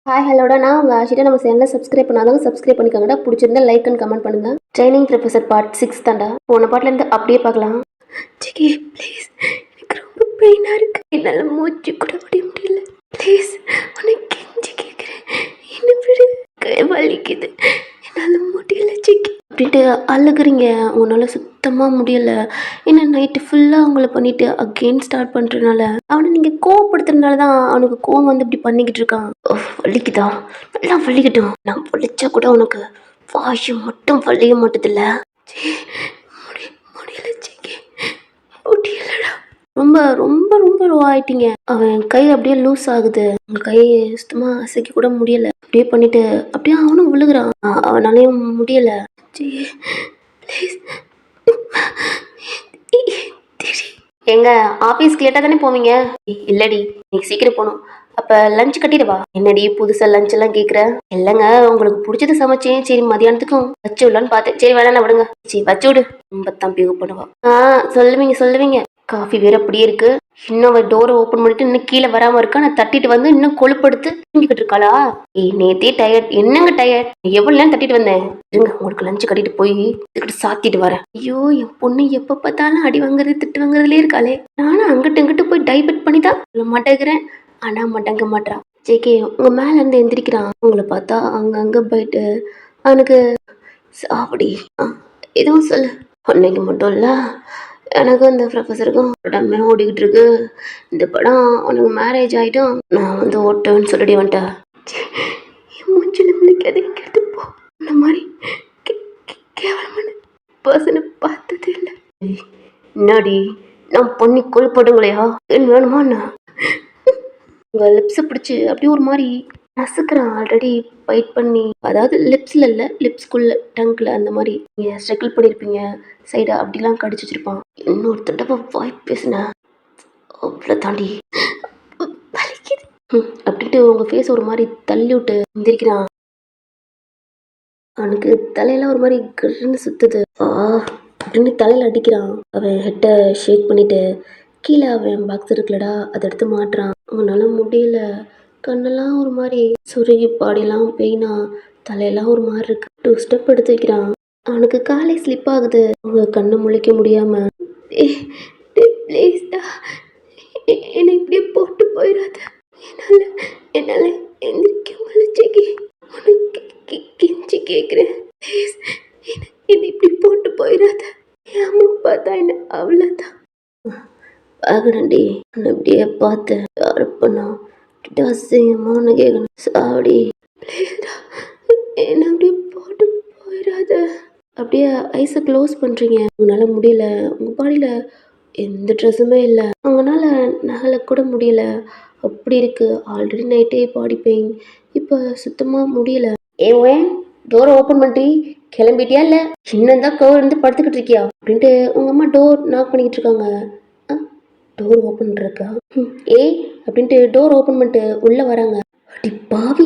Hi ஹலோடா நான் உங்கள் ஆஷிட்டா. நம்ம சேனலை சப்ஸ்கிரைப் பண்ணாதவங்க சப்ஸ்கிரைப் பண்ணிக்கோங்கடா. பிடிச்சிருந்தா லைக் அண்ட் கமெண்ட் பண்ணுங்க. ட்ரைனிங் ப்ரொஃபஸர் பார்ட் 6 தான்டா. போன பாட்டிலேருந்து அப்படியே பார்க்கலாம். ஜிகி ப்ளீஸ், எனக்கு ரொம்ப பெயினாக இருக்கு. என்னால் மூச்சு கூட முடியல. ப்ளீஸ் உனக்கு கெஞ்சி கேட்குறேன், என்ன விடு. கை வலிக்குது, என்னால் முடியல ஜிகி அப்படின்ட்டு அழுகுறீங்க. உங்களால் சுத்தமாக முடியலை. ஏன்னா நைட்டு ஃபுல்லாக அவங்கள பண்ணிவிட்டு அகெயின் ஸ்டார்ட் பண்ணுறதுனால அவனை நீங்கள் கோவப்படுத்துறதுனால தான் அவனுக்கு கோவம் வந்து இப்படி பண்ணிக்கிட்டு இருக்கான். வலிக்குதா? நல்லா வலிக்கட்டும். நான் வலிச்சா கூட உனக்கு வாயு மட்டும் வலிய மாட்டதில்ல. முடியல ஜிகி, முடியலடா. ரொம்ப ரொம்ப ரொம்ப லோ ஆயிட்டீங்க. அவன் கை அப்படியே லூஸ் ஆகுது. உங்க கையை சுத்தமா அசைக்க கூட முடியல. அப்படியே பண்ணிட்டு அப்படியே அவனும் விழுகுறான். அவனாலையும் முடியல. ப்ளீஸ். எங்க ஆஃபீஸ்க்கு லேட்டாக தானே போவீங்க? இல்லடி, இன்னைக்கு சீக்கிரம் போகணும். அப்போ லஞ்ச் கட்டிடுவா. என்னடி புதுசாக லஞ்ச் எல்லாம் கேட்குற? இல்லைங்க, உங்களுக்கு பிடிச்சது சமைச்சேன். சரி மதியானத்துக்கும் வச்சு விடலான்னு பார்த்தேன். சரி வேணா விடுங்க. சரி வச்சு விடு. ரொம்ப தான் பிகு பண்ணுவா. சொல்லுவீங்க சொல்லுவீங்க. காஃபி வேற அப்படியே இருக்கு. இன்னும் அவள் டோரை ஓப்பன் பண்ணிட்டு இன்னும் கீழே வராமல் இருக்கா. நான் தட்டிட்டு வந்து இன்னும் கொழுப்படுத்து தூங்கிக்கிட்டு இருக்காளா? நேத்தே டயர்ட். என்னங்க டயர்ட்? எவ்வளோ நேரம் தட்டிட்டு வந்தேன். இருங்க, உங்களுக்கு லஞ்சு கட்டிட்டு போய் இதுக்கிட்ட சாத்திட்டு வரேன். ஐயோ, என் பொண்ணு எப்போ பார்த்தாலும் அடி வாங்குறது திட்டு வாங்குறதுலே இருக்காளே. நானும் அங்கிட்டு இங்கிட்டு போய் டைவர்ட் பண்ணி தான் சொல்ல மாட்டேங்கிறேன். ஆனால் மடங்க மாட்டா. ஜேகே உங்க மேல இருந்து எந்திரிக்கிறான். உங்களை பார்த்தா அங்கங்க போயிட்டு அவனுக்கு சாப்பிடி. எதுவும் சொல்லு. அன்னைக்கு மட்டும் இல்லை, எனக்கும் இந்த ப்ரொஃபஸருக்கும் படமே ஓடிக்கிட்டு இருக்கு. இந்த படம் உனக்கு மேரேஜ் ஆகிட்டும் நான் வந்து ஓட்டேன்னு சொல்லிடி வந்துட்டேன். மூஞ்சில் முடிக்காது கெடுத்துப்போ. இந்த மாதிரி கேவலமான பர்சனை பார்த்தது இல்லை. என்னாடி நான் பண்ணி கொல்படுங்களையா? என்ன வேணுமா? உங்கள் லிப்ஸை பிடிச்சி அப்படியே ஒரு மாதிரி நசுக்கிறான். ஆல்ரெடி ஃபைட் பண்ணி, அதாவது லிப்ஸில் இல்லை, லிப்ஸ்குள்ள டங்கில் அந்த மாதிரி நீங்கள் ஸ்ட்ரகிள் பண்ணியிருப்பீங்க. சைடாக அப்படிலாம் கடிச்சு வச்சிருப்பான். இன்னொரு தடவை வாய் பேசுனேன் அவ்வளோ தாண்டி வலிக்குது அப்படின்ட்டு உங்கள் ஃபேஸ் ஒரு மாதிரி தள்ளி விட்டு எந்திரிக்கிறான். அவனுக்கு தலையெல்லாம் ஒரு மாதிரி கருன்னு சுத்துது. அப்படின்னு தலையில் அடிக்கிறான். அவன் ஹெட்டை ஷேக் பண்ணிட்டு கீழே அவன் பாக்ஸ் இருக்குல்லடா அதை எடுத்து மாட்டுறான். அவனால முடியல. கண்ணெல்லாம் ஒரு மாதிரி சுருகி, பாடியெல்லாம் பெயினா, தலையெல்லாம் ஒரு மாதிரி இருக்கு. 2 ஸ்டெப் எடுத்து வைக்கிறான். அவனுக்கு காலை ஸ்லிப் ஆகுது. அவங்க கண்ணை முழிக்க முடியாம, ப்ளீஸ்டா என்னை இப்படியே போட்டு போயிடாத. என்னால் எந்திரிக்க முடியல. உனக்கு கெஞ்சி கேட்குறேன், ப்ளீஸ் என்னை இப்படி போட்டு போயிடாத. என் அம்மா பார்த்தா என்ன அவ்வளோதான். ஆகணுண்டி, உன்னை இப்படியே பார்த்தேன். யாரு பண்ணா அசிங்கமான கேட்கணும். சாவடி ப்ளீஸ்டா, என்ன அப்படியே போட்டு போயிடாத. அப்படியே ஐஸை க்ளோஸ் பண்ணுறீங்க. உங்களால் முடியல. உங்கள் பாடியில் எந்த ட்ரெஸ்ஸுமே இல்லை. அவங்களால நகலை கூட முடியல. அப்படி இருக்கு. ஆல்ரெடி நைட்டே பாடி பெயின். இப்போ சுத்தமாக முடியல. ஏன் டோரை ஓப்பன் பண்ணிட்டு கிளம்பிட்டியா? இல்லை இன்னும் தான் கவர் இருந்து படுத்துக்கிட்டு இருக்கியா? அப்படின்ட்டு உங்கள் அம்மா டோர் நாக் பண்ணிக்கிட்டு இருக்காங்க. டோர் ஓப்பன் இருக்கா? ஏய் அப்படின்ட்டு டோர் ஓப்பன் பண்ணிட்டு உள்ளே வராங்க. அடி பாவி,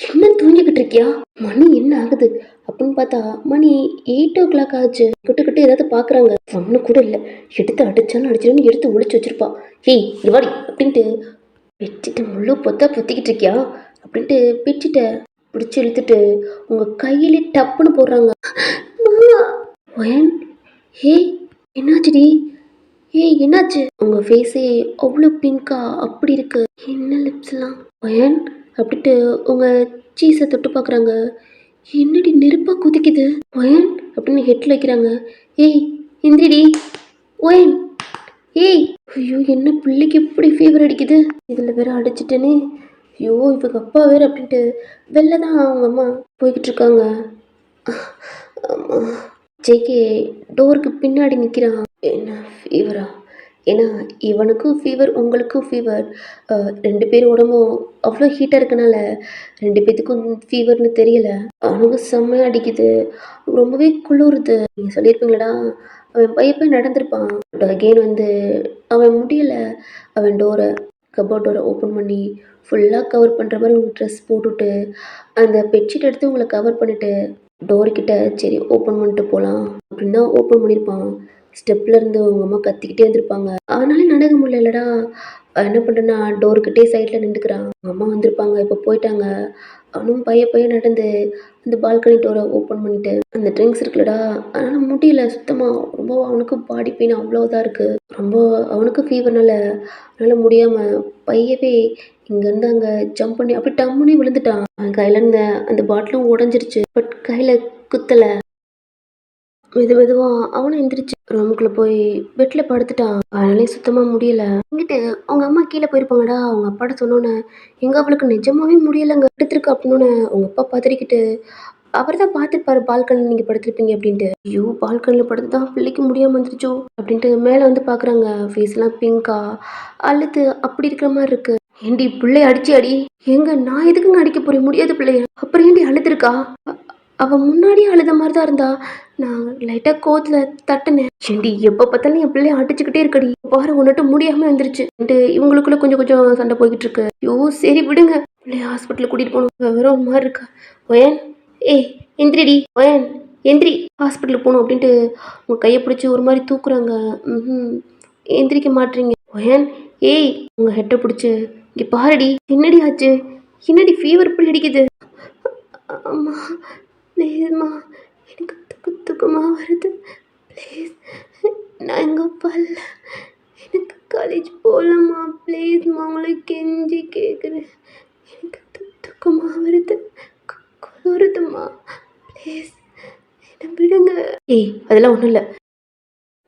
என்ன தூங்கிக்கிட்டு இருக்கியா? மணி என்ன ஆகுது அப்படின்னு பார்த்தா மணி 8 ஆச்சு. கிட்ட ஏதாவது பார்க்குறாங்க. ஒன்று கூட இல்லை. எடுத்து அடிச்சாலும் அடிச்சிடும், எடுத்து ஒழிச்சு வச்சிருப்பா. ஏய் இவாடி அப்படின்ட்டு பெட்ஷீட்டை முழு பொத்திக்கிட்டு இருக்கியா? அப்படின்ட்டு பெட்ஷீட்டை பிடிச்சி இழுத்துட்டு உங்கள் கையிலே டப்புன்னு போடுறாங்க. ஏய் என்னாச்சுடி? ஏய் என்னாச்சு? உங்கள் ஃபேஸே அவ்வளோ பிங்கா அப்படி இருக்கு. என்ன லிப்ஸ்லாம் ஒயன் அப்படின்ட்டு உங்கள் சீஸை தொட்டு பார்க்குறாங்க. என்னடி நெருப்பாக குதிக்குது ஒயன் அப்படின்னு ஹெட்டில் வைக்கிறாங்க. ஏய் இந்திரிடி ஒயன். ஏய் ஐயோ, என்ன பிள்ளைக்கு எப்படி ஃபீவர் அடிக்குது? இதில் வேற அடிச்சிட்டேனே. ஐயோ இவங்க அப்பா வேறு அப்படின்ட்டு வெளில தான் அவங்க அம்மா போய்கிட்டு இருக்காங்க. ஜேகே டோருக்கு பின்னாடி நிற்கிறான். என்ன ஃபீவரா? ஏன்னா இவனுக்கும் ஃபீவர், உங்களுக்கும் ஃபீவர். 2 பேர் உடம்பும் அவ்வளோ ஹீட்டாக இருக்கனால 2 பேத்துக்கும் ஃபீவர்னு தெரியல. அவனுக்கு செம்மையாக அடிக்குது, ரொம்பவே குளிருது. நீங்கள் சொல்லியிருப்பீங்களடா, அவன் பையன் நடந்திருப்பான். பட் அகெயின் வந்து அவன் முடியலை. அவன் கபோர்ட் டோரை ஓப்பன் பண்ணி ஃபுல்லாக கவர் பண்ணுற மாதிரி உங்கள் ட்ரெஸ் போட்டுவிட்டு அந்த பெட்ஷீட் எடுத்து உங்களை கவர் பண்ணிவிட்டு டோர்கிட்ட சரி ஓப்பன் பண்ணிட்டு போகலாம் அப்படின்னு தான் ஓப்பன் பண்ணியிருப்பான். ஸ்டெப்ல இருந்து உங்க அம்மா கத்திக்கிட்டே இருந்திருப்பாங்க. அவனால நடக்க முடியலடா. என்ன பண்றேன்னா டோர்கிட்டே சைட்ல நின்றுக்கிறான். உங்க அம்மா வந்திருப்பாங்க. இப்போ போயிட்டாங்க. அவனும் பைய பைய நடந்து அந்த பால்கனி டோரை ஓப்பன் பண்ணிட்டு அந்த ட்ரிங்க்ஸ் இருக்குல்லடா, அதனால முடியல சுத்தமா. ரொம்ப அவனுக்கு பாடி பெயின் அவ்வளோ இதா இருக்கு. ரொம்ப அவனுக்கு ஃபீவர்னால அதனால முடியாம பையவே இங்கேருந்து அங்கே ஜம்ப் பண்ணி அப்படி டம்முனே விழுந்துட்டான். அவன் கையில இருந்த அந்த பாட்டிலும் உடஞ்சிருச்சு. பட் கையில குத்தல. மெதுவா அவனும் எந்திரிச்சு ரூமுக்குள்ள போய் பெட்ல படுத்துட்டான். அதனாலே சுத்தமா முடியல. இங்கிட்டு அவங்க அம்மா கீழே போயிருப்பாங்கடா. அவங்க அப்பாட்ட சொன்னோன்னே, எங்க அவளுக்கு நிஜமாவே முடியலங்க. படுத்திருக்கு அப்படின்னு உங்க அப்பா பதறிக்கிட்டு அவர் தான் பார்த்துருப்பாரு பால்கனில நீங்க படுத்திருப்பீங்க அப்படின்ட்டு. ஐயோ! பால்கனில படுத்துதான் பிள்ளைக்கு முடியாம வந்துருச்சோ அப்படின்ட்டு மேல வந்து பார்க்குறாங்க. ஃபேஸ்லாம் பிங்க்கா அழுது அப்படி இருக்கிற மாரி இருக்கு. ஏண்டி பிள்ளைய அடிச்சியாடி? ஏங்க நான் எதுக்குங்க அடிக்க போறேன்? முடியாத பிள்ளைய. அப்புறம் ஏண்டி அழுதுருக்கா? அவ முன்னாடியே அழுத மாதிரி தான் இருந்தா. நான் லைட்டா கோவத்துல தட்டுனேன். ஏண்டி எப்ப பார்த்தாலும் என் பிள்ளைய அடிச்சுக்கிட்டே இருக்கடி. பாரு உன்னிட்ட முடியாம வந்துருச்சு. இவங்களுக்குள்ள கொஞ்சம் கொஞ்சம் சண்டை போய்கிட்டு இருக்கு. ஐயோ சரி விடுங்க. பிள்ளைய ஹாஸ்பிட்டல் கூட்டிட்டு போகணும். வேற ஒரு மாதிரி இருக்கா. ஒயன் ஏய் எந்திரிடி ஒயன் எந்திரி ஹாஸ்பிட்டலுக்கு போகணும் அப்படின்ட்டு உங்க கையை பிடிச்சி ஒரு மாதிரி தூக்குறாங்க. ம் எந்திரிக்க மாட்டீங்க. ஒயன் ஏய் உங்க ஹெட்டை பிடிச்சி இங்க பாருடி. என்னடி ஆச்சு? என்னடி ஃபீவர் இப்படி அடிக்குது? அம்மா ப்ளீஸ்மா எனக்கு தூக்கமாக வருது. ப்ளீஸ் நான் எங்கள் அப்பா இல்லை. எனக்கு காலேஜ் போகலம்மா. ப்ளீஸ்மா உங்களை கெஞ்சி கேட்குறேன். எனக்கு தூக்கமாக வருது. குளிருதும்மா. ப்ளீஸ் என்னை விடுங்க. ஏய் அதெல்லாம் ஒன்றும் இல்லை.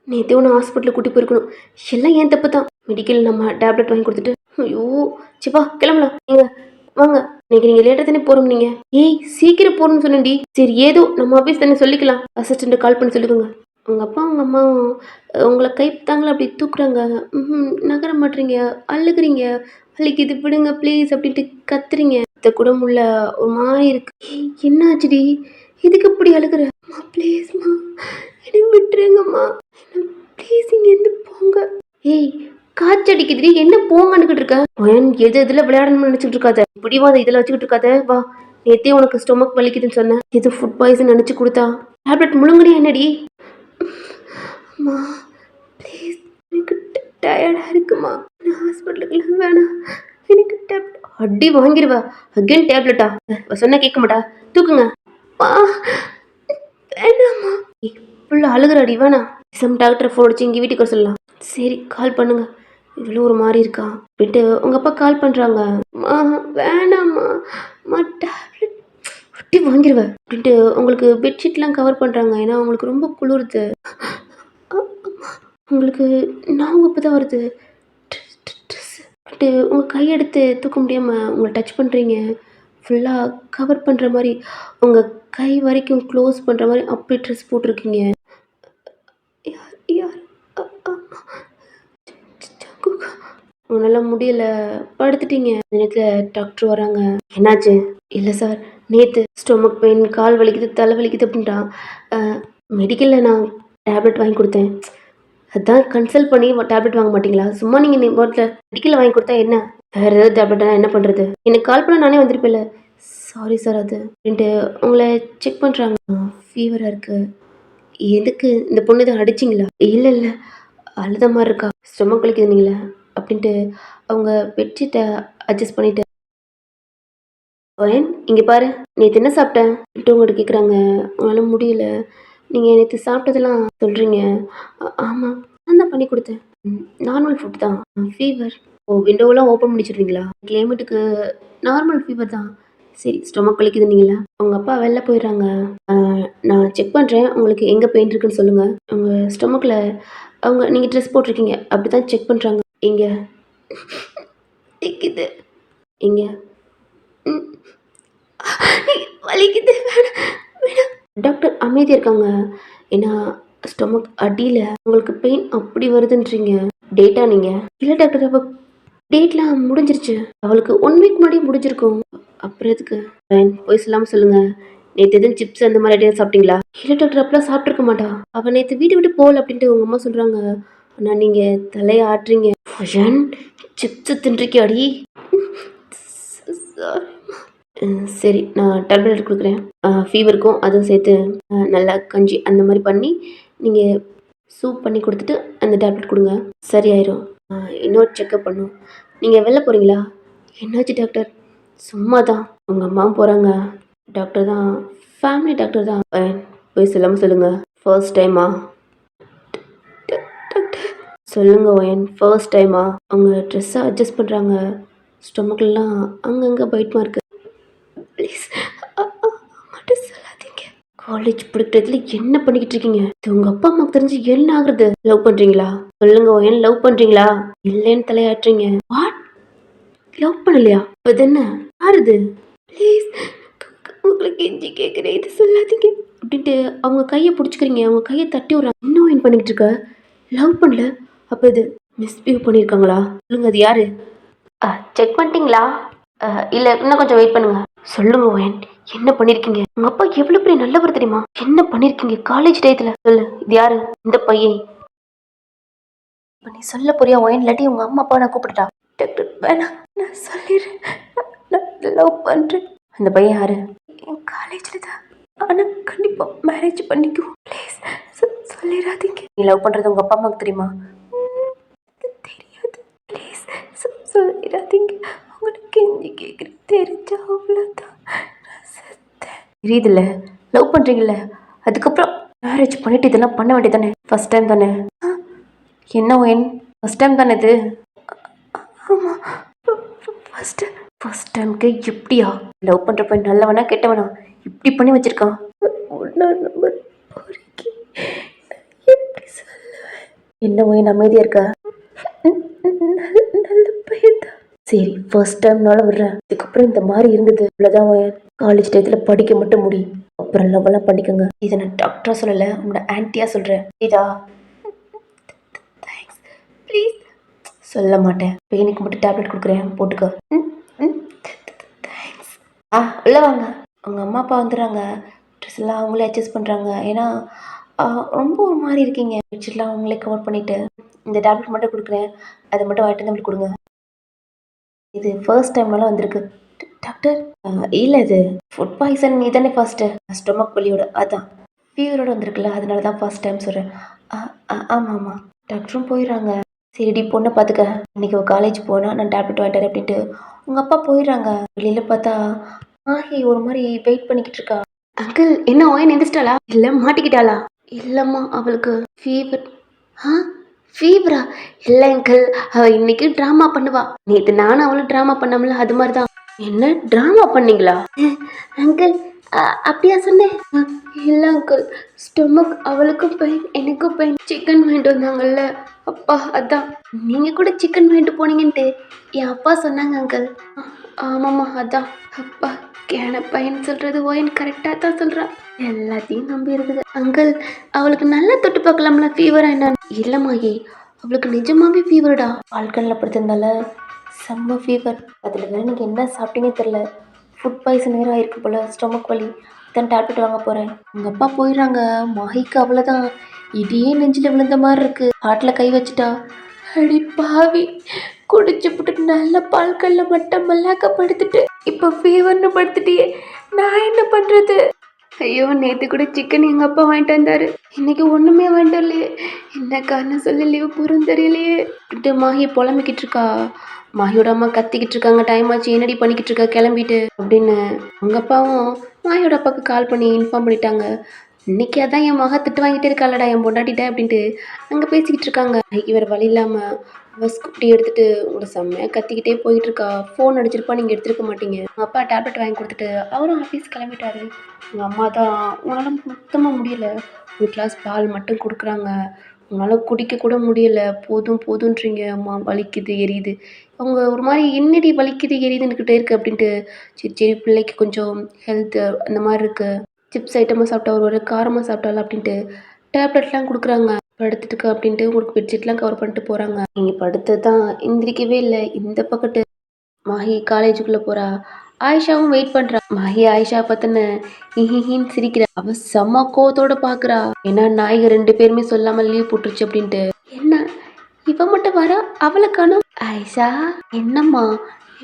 நேற்றே ஒன்று ஹாஸ்பிட்டலுக்கு கூட்டி போயிருக்கணும். எல்லாம் ஏன் தப்பு தான். மெடிக்கல் நம்ம டேப்லெட் வாங்கி கொடுத்துட்டு ஐயோ சிப்பா கிளம்பலாம். நீங்கள் வாங்க. இன்னைக்கு நீங்கள் லேட்டாக தானே போகிறோம். நீங்கள் ஏய் சீக்கிரம் போகணும்னு சொன்னேன்டி. சரி ஏதோ நம்ம ஆஃபீஸ் தானே சொல்லிக்கலாம். அசிஸ்டண்ட்டு கால் பண்ணி சொல்லிக்கோங்க. உங்கள் அப்பா உங்கள் அம்மாவும் உங்களை கைத்தாங்களா அப்படி தூக்குறாங்க. நகர மாட்டீங்க. அழுகுறீங்க. வலிக்குது விடுங்க ப்ளீஸ் அப்படின்ட்டு கத்துறீங்க. இதை கூட முள்ள ஒரு மாதிரி இருக்கு. ஏய் என்னாச்சுடி? இதுக்கு இப்படி அழுகுற? அம்மா ப்ளீஸ்மா என்னை விட்டுருங்கம்மா. ப்ளீஸ் இங்கேருந்து போங்க. ஏய் காய்ச்சடிக்குதுடி. என்ன போங்கன்னுக்கிட்டு இருக்க? ஒயன் எது எதுல விளையாடணும்னு நினைச்சிட்டு இருக்காத. பிடிவாத இதில் வச்சுக்கிட்டு இருக்காத. வா நேத்தே உனக்கு ஸ்டொமக் வலிக்குதுன்னு சொன்னேன். இது ஃபுட் பாய்சன் நினச்சி கொடுத்தா டேப்லெட் முழுங்குறியா என்னடி? அம்மா ப்ளீஸ் எனக்கு டயர்டாக இருக்குமா. நான் ஹாஸ்பிட்டலுக்குலாம் வேணாம். எனக்கு டேப்லெட் அடி வாங்கிடுவா. அகைன் டேப்லெட்டா? சொன்ன கேட்க மாட்டா. தூக்குங்க. மா வேணாம்மா. ஃபுல்லாக அழுகுறாடி வேணாம். சம் டாக்டரை ஃபோன் அடிச்சு இங்கே வீட்டுக்கு வர சொல்லலாம். சரி கால் பண்ணுங்க. இவ்வளோ ஒரு மாதிரி இருக்கா அப்படின்ட்டு உங்கள் அப்பா கால் பண்ணுறாங்க. மா வேணாம்மா. மா டேப்லெட் ஒட்டி வாங்கிடுவேன் அப்படின்ட்டு உங்களுக்கு பெட்ஷீட்லாம் கவர் பண்ணுறாங்க. ஏன்னா உங்களுக்கு ரொம்ப குளிருது. உங்களுக்கு நான் இப்போ தான் வருது. அப்படின்ட்டு உங்கள் கையெடுத்து தூக்க முடியாமல் உங்களை டச் பண்ணுறீங்க. ஃபுல்லாக கவர் பண்ணுற மாதிரி உங்கள் கை வரைக்கும் க்ளோஸ் பண்ணுற மாதிரி அப்படி ட்ரெஸ் போட்டிருக்கீங்க. யார் யார் உன்னால் முடியல படுத்துட்டீங்க. நேரத்தில் டாக்டர் வராங்க. என்னாச்சு? இல்லை சார் நேற்று ஸ்டொமக் பெயின் கால் வலிக்குது தலை வலிக்குது அப்படின்ட்டான். மெடிக்கலில் நான் டேப்லெட் வாங்கி கொடுத்தேன். அதான் கன்சல்ட் பண்ணி டேப்லெட் வாங்க மாட்டிங்களா? சும்மா நீங்கள் பாட்டில் மெடிக்கலில் வாங்கி கொடுத்தா என்ன? வேறு ஏதாவது டேப்லெட்னா என்ன பண்ணுறது? எனக்கு கால் பண்ண நானே வந்திருப்பேன்ல. சாரி சார் அது அப்படின்ட்டு உங்களை செக் பண்ணுறாங்க. ஃபீவராக இருக்குது. எதுக்கு இந்த பொண்ணு இதை அடிச்சிங்களா? இல்லை இல்லை அழுத மாதிரி இருக்கா. ஸ்டொமக் வலிக்குதுங்களா அப்படின்ட்டு அவங்க பெட்ஷீட்டை அட்ஜஸ்ட் பண்ணிட்டு ஒயன் இங்கே பாரு நேற்று என்ன சாப்பிட்டேன் உங்கள்கிட்ட கேட்குறாங்க. உங்களால் முடியல. நீங்கள் நேற்று சாப்பிட்டதெல்லாம் சொல்கிறீங்க. ஆமாம் நான் தான் பண்ணி கொடுத்தேன். நார்மல் ஃபுட் தான். ஃபீவர். ஓ விண்டோவெலாம் ஓப்பன் பண்ணி வச்சுருவீங்களா? கிளைமேட்டுக்கு நார்மல் ஃபீவர் தான். சரி ஸ்டொமக் வலிக்குதுன்னீங்களா? அவங்க அப்பா வெளில போயிடுறாங்க. நான் செக் பண்ணுறேன். உங்களுக்கு எங்கே பெயின் இருக்குன்னு சொல்லுங்கள். உங்கள் ஸ்டொமக்கில் அவங்க நீங்கள் ட்ரெஸ் போட்டிருக்கீங்க அப்படி தான் செக் பண்ணுறாங்க. இங்கே வலிக்குது. இங்கே வலிக்குது. டாக்டர் அமைதியாக இருக்காங்க. ஏன்னா ஸ்டொமக் அடியில் உங்களுக்கு பெயின் அப்படி வருதுன்றீங்க. டேட்டா நீங்கள் இல்லை டாக்டர் அப்போ டேட்லாம் முடிஞ்சிருச்சு. அவளுக்கு 1 வீக் முன்னாடி முடிஞ்சிருக்கும். அப்புறம் எதுக்கு போய் சொல்லாமல் சொல்லுங்கள். நேற்று எதுவும் சிப்ஸ் அந்த மாதிரி ஐடியா சாப்பிட்டீங்களா? இல்லை டாக்டர் அப்பெல்லாம் சாப்பிட்ருக்க மாட்டா. அவள் நேற்று வீட்டு விட்டு போகல அப்படின்ட்டு உங்கள் அம்மா சொல்கிறாங்க. ஆனால் நீங்கள் தலையை ஆட்டுறீங்க. ஏன் சிப்ஸ் தின்றிருக்கியாடி? சரி நான் டேப்லெட் கொடுக்குறேன். ஃபீவருக்கும் அதுவும் சேர்த்து நல்லா கஞ்சி அந்த மாதிரி பண்ணி நீங்கள் சூப் பண்ணி கொடுத்துட்டு அந்த டேப்லெட் கொடுங்க, சரியாயிரும். இன்னொரு செக்கப் பண்ணும். நீங்கள் வெளில போகிறீங்களா? என்னாச்சு டாக்டர்? சும்மா தான். உங்கள் அம்மா போகிறாங்க. டாக்டர் தான், ஃபேமிலி டாக்டர் தான். போய் சொல்லாமல் சொல்லுங்கள். ஃபர்ஸ்ட் டைமா? டாக்டர் சொல்லுங்க ஒயன், ஃபர்ஸ்ட் டைமா? அவங்க ட்ரெஸ்ஸை அட்ஜஸ்ட் பண்ணுறாங்க. ஸ்டொமக்லாம் அங்கங்கே பைட்மா இருக்கு. ப்ளீஸ் மட்டும் சொல்லாதீங்க. காலேஜ் படிக்கிறதுல என்ன பண்ணிக்கிட்டு இருக்கீங்க? இது உங்கள் அப்பா அம்மாவுக்கு தெரிஞ்சு என்ன ஆகுறது? லவ் பண்ணுறீங்களா? சொல்லுங்க ஒயன், லவ் பண்ணுறீங்களா? இல்லைன்னு தலையாட்டுறீங்க. வாட்? லவ் பண்ணலையா? அது என்ன? யார் இது? ப்ளீஸ் உங்களுக்கு கெஞ்சி கேட்குறேன், இது சொல்லாதீங்க அப்படின்ட்டு அவங்க கையை பிடிச்சிக்கிறீங்க. அவங்க கையை தட்டி விட்றாங்க. இன்னும் என்ன பண்ணிக்கிட்டு இருக்க? லவ் பண்ணல? அப்போ இது மிஸ்பிஹேவ் பண்ணியிருக்காங்களா? சொல்லுங்க, அது யாரு? செக் பண்ணிட்டீங்களா? இல்லை, இன்னும் கொஞ்சம் வெயிட் பண்ணுங்க. சொல்லுங்க ஒயன், என்ன பண்ணியிருக்கீங்க? உங்க அப்பா எவ்வளோ பெரிய நல்லவர் தெரியுமா? என்ன பண்ணியிருக்கீங்க காலேஜ் டயத்தில்? சொல்லு, இது யாரு? இந்த பையன். இப்போ நீ சொல்ல போறியா ஒயன், இல்லாட்டி உங்க அம்மா அப்பா நான் கூப்பிட்டுட்டா? டாக்டர் வேணாம், நான் சொல்லிடுறேன். நான் லவ் பண்ணுறேன். அந்த பையன் யாரு? என் காலேஜில் தான். ஆனால் கண்டிப்பாக மேரேஜ் பண்ணிக்குவோம். ப்ளீஸ் சொல்லிடாதீங்க. நீ லவ் பண்ணுறது உங்கள் அப்பா அம்மாவுக்கு தெரியுமா? தெரியாது. ப்ளீஸ் சொல்லிடாதீங்க. உங்களுக்கு கெஞ்சி கேட்குறேன். தெரிஞ்சா அவ்வளோதான், தெரியுதுல்ல? லவ் பண்ணுறீங்கல்ல, அதுக்கப்புறம் மேரேஜ் பண்ணிட்டு இதெல்லாம் பண்ண வேண்டியது தானே? ஃபர்ஸ்ட் டைம் தானே? என்ன ஒயன், ஃபர்ஸ்ட் டைம் தானே இது? ஆமாம், ஃபர்ஸ்ட் டைமுக்கு எப்படியா? லவ் பண்ணுற பையன் நல்லவனா கெட்டவனா இப்படி பண்ணி வச்சிருக்கான்? ஒன்றாம் நம்பர் பொறுக்கி எப்படி சொல்லுவேன்? என்ன ஒயன் அமைதியாக இருக்க? நல்ல பையன் தான். சரி, ஃபர்ஸ்ட் டைம்னால விடுறேன். இதுக்கப்புறம் இந்த மாதிரி இருந்தது இவ்வளோதான் ஒயன். காலேஜ் டயத்தில் படிக்க மட்டும் முடி, அப்புறம் லவ்வெல்லாம் பண்ணிக்கோங்க. இதை நான் டாக்டராக சொல்லலை, உங்களோட ஆன்ட்டியாக சொல்கிறேன். இதா? தேங்க்ஸ். ப்ளீஸ் சொல்ல மாட்டேன். பெயினுக்கு மட்டும் டேப்லெட் கொடுக்குறேன், போட்டுக்கோ. தேங்க்ஸ். உள்ள வாங்க. உங்கள் அம்மா அப்பா வந்துடுறாங்க. ட்ரெஸ் எல்லாம் அவங்களே அட்ஜஸ்ட் பண்ணுறாங்க. ஏன்னா ரொம்ப ஒரு மாதிரி இருக்கீங்க. பெட்ஷீட்லாம் அவங்களே கவர் பண்ணிவிட்டு இந்த டேப்லெட் மட்டும் கொடுக்குறேன், அதை மட்டும் வாங்கிட்டு வந்து அவங்களுக்கு கொடுங்க. இது ஃபர்ஸ்ட் டைம்னால வந்திருக்கு. டாக்டர் இல்லை, இது ஃபுட் பாய்சன். நீ தானே ஃபர்ஸ்ட்டு ஸ்டொமக் வலியோட, அதான் ஃபீவரோடு வந்திருக்குல்ல, அதனால தான் ஃபர்ஸ்ட் டைம் சொல்கிறேன். ஆமாம் ஆமாம். டாக்டரும் போயிடுறாங்க. சரிடி, பொண்ணை பார்த்துக்க. இன்றைக்கி காலேஜ் போனால் நான் டேப்லெட் வாங்கிட்டேன் அப்படின்ட்டு உங்கள் அப்பா போயிடுறாங்க. வெளியில் பார்த்தா ஆஹி ஒரு மாதிரி வெயிட் பண்ணிக்கிட்டு இருக்கா. அங்கிள், என்ன ஓயன் எந்திரிச்சிட்டாளா? இல்லை மாட்டிக்கிட்டாளா? இல்லைம்மா, அவளுக்கு ஃபீவர். ஃபீவரா? இல்லை அங்கிள், அவள் இன்னைக்கு ட்ராமா பண்ணுவா. நேற்று நானும் அவளும் ட்ராமா பண்ணோம்ல, அது மாதிரி தான். என்ன ட்ராமா பண்ணீங்களா? அங்கிள் அப்படியா சொன்னேன்? இல்லை அங்கிள், ஸ்டொமக் அவளுக்கும் பெயின் எனக்கும் பெயின். சிக்கன் வாங்கிட்டு வந்தாங்கல்ல அப்பா, அதான். நீங்கள் கூட சிக்கன் வாங்கிட்டு போனீங்கன்ட்டு என் அப்பா சொன்னாங்க அங்கிள். ஆமாம்மா, அதான். அப்பா, கேன பையன் சொல்கிறது ஓயன் கரெக்டாக தான் சொல்கிறான். எல்லாத்தையும் நம்பி இருக்குது. அங்கிள், அவளுக்கு நல்லா தொட்டு பார்க்கலாம்ல ஃபீவரா என்னன்னு? இல்லைம்மாயே, அவளுக்கு நிஜமாவே ஃபீவர்டா. ஆல்கனில் படுத்திருந்தால செம்ம ஃபீவர். அதில் வேறு நீங்கள் என்ன சாப்பிட்டீங்கன்னு தெரில. ஃபுட் பாய்சன் வேறு ஆயிருக்கு போல், ஸ்டொமக் வலி. தான் டேப்லெட் வாங்க போகிறேன். உங்கள் அப்பா போயிடுறாங்க. மாஹிக்கு அவ்வளோதான், இடியே நெஞ்சில் விழுந்த மாதிரி இருக்கு. ஹார்ட்டில் கை வச்சுட்டா. அடி பாவி, குடிச்சுப்புட்டு நல்ல பால்கல்ல மட்டும் மல்லாக்கப்படுத்திட்டு இப்போ ஃபீவர்னு படுத்துட்டியே, நான் என்ன பண்ணுறது? ஐயோ, நேற்று கூட சிக்கன் எங்கள் அப்பா வாங்கிட்டு வந்தார். இன்றைக்கி ஒன்றுமே வாங்கிட்டு வரலையே. என்ன காரணம் சொல்லி லீவு போகிறோன்னு தெரியலையே அப்படின்ட்டு மாஹி புலம்பிக்கிட்டு இருக்கா. மாஹியோட அம்மா கத்திக்கிட்டு இருக்காங்க, டைம் ஆச்சு, என்னடி பண்ணிக்கிட்டு இருக்கா, கிளம்பிட்டு அப்படின்னு. உங்கள் அப்பாவும் மாஹியோட அப்பாவுக்கு கால் பண்ணி இன்ஃபார்ம் பண்ணிட்டாங்க. இன்னைக்கு அதான் என் மக திட்டு வாங்கிட்டே இருக்காளடா என் பொண்டாட்டிட்ட அப்படின்ட்டு அங்கே பேசிக்கிட்டு இருக்காங்க. இவர் வழி இல்லாமல் அவள் ஸ்கூட்டி எடுத்துகிட்டு உங்களை செம்மையாக கத்திக்கிட்டே போயிட்டு இருக்கா. ஃபோன் அடிச்சிருப்பா, நீங்கள் எடுத்துருக்க மாட்டீங்க. உங்கள் அப்பா டேப்லெட் வாங்கி கொடுத்துட்டு அவரும் ஆஃபீஸ் கிளம்பிட்டாரு. உங்கள் அம்மா தான், உங்களால் மொத்தமாக முடியல, ஒரு கிளாஸ் பால் மட்டும் கொடுக்குறாங்க, உங்களால் குடிக்க கூட முடியல, போதும் போதுன்றீங்க. அம்மா வலிக்குது எரியுது. அவங்க ஒரு மாதிரி என்னடி வலிக்குது எரியுதுன்னுக்கிட்டே இருக்குது அப்படின்ட்டு. சரி சரி, பிள்ளைக்கு கொஞ்சம் ஹெல்த்து அந்த மாதிரி இருக்குது, சிப்ஸ் ஐட்டமாக சாப்பிட்டா ஒரு காரமாக சாப்பிட்டாலும் அப்படின்ட்டு டேப்லெட்லாம் கொடுக்குறாங்க. படுத்துட்டுக்க அப்படின்ட்டு உங்களுக்கு பெட்ஷீட்லாம் கவர் பண்ணிட்டு போகிறாங்க. நீங்கள் படுத்து தான் எந்திரிக்கவே இல்லை. இந்த பக்கத்து மாஹி காலேஜுக்குள்ளே போகிறா. ஆயிஷாவும் வெயிட் பண்ணுறா. மாஹி ஆயிஷா பார்த்தன ஹிஹின்னு சிரிக்கிறா. அவள் செம்ம கோவத்தோடு பார்க்குறா. ஏன்னா நாய்கள் 2 பேருமே சொல்லாமல் லீவ் போட்டுருச்சு அப்படின்ட்டு. என்ன இவ மட்டும் வரா, அவளுக்கானும்? ஆயிஷா, என்னம்மா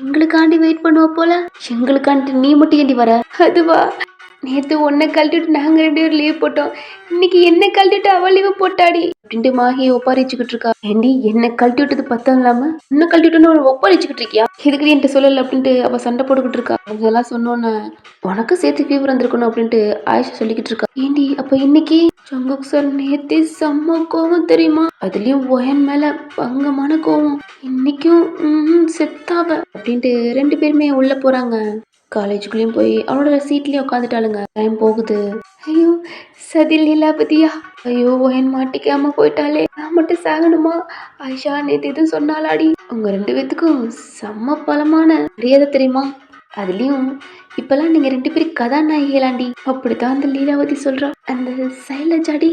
எங்களுக்காண்டி வெயிட் பண்ணுவ போல? எங்களுக்காண்டி நீ மட்டும் ஏண்டி வர? அதுவா, நேத்து உன்னை கழட்டிட்டு நாங்க 2 பேரும் லீவ் போட்டோம். இன்னைக்கு என்ன கழட்டிட்டு அவ லீவு போட்டாடி அப்படின்ட்டு மாஹி ஒப்பாரிச்சுக்கிட்டு இருக்கா. ஏண்டி என்ன கழட்டி விட்டது பத்தம் இல்லாம இன்னும் கழட்டி விட்டுன்னு ஒப்பாரிச்சுக்கிட்டு இருக்கியா? எதுக்கு என்கிட்ட சொல்லல அப்படின்ட்டு அவ சண்டை போட்டுக்கிட்டு இருக்கா. அதெல்லாம் சொன்னோன்னு உனக்கு சேர்த்து ஃபீவர் வந்திருக்கணும் அப்படின்ட்டு ஆயிஷா சொல்லிக்கிட்டு இருக்கா. ஏண்டி அப்ப இன்னைக்கு ஜங்குக் சார் நேத்தே செம்ம கோவம் தெரியுமா? அதுலயும் ஒயன் மேல பங்கமான கோவம். இன்னைக்கும் செத்தாவ அப்படின்ட்டு 2 பேருமே உள்ள போறாங்க. காலேஜுக்குள்ளேயும் போய் அவளோட சீட்லயே உட்காந்துட்டாளுங்க. டைம் போகுது. ஐயோ சதில் லீலாபதியா, ஐயோ என் மாட்டிக்காம போயிட்டாலே, நான் மட்டும் சாகணுமா? ஆயிஷா நேத்து எதுவும் சொன்னாலாடி? உங்க 2 பேத்துக்கும் செம்ம பலமான மரியாதை தெரியுமா? அதுலயும் இப்பெல்லாம் நீங்க 2 பேரும் கதாநாயகிகளாண்டி அப்படித்தான் அந்த லீலாவதி சொல்றா. அந்த சைலஜாடி,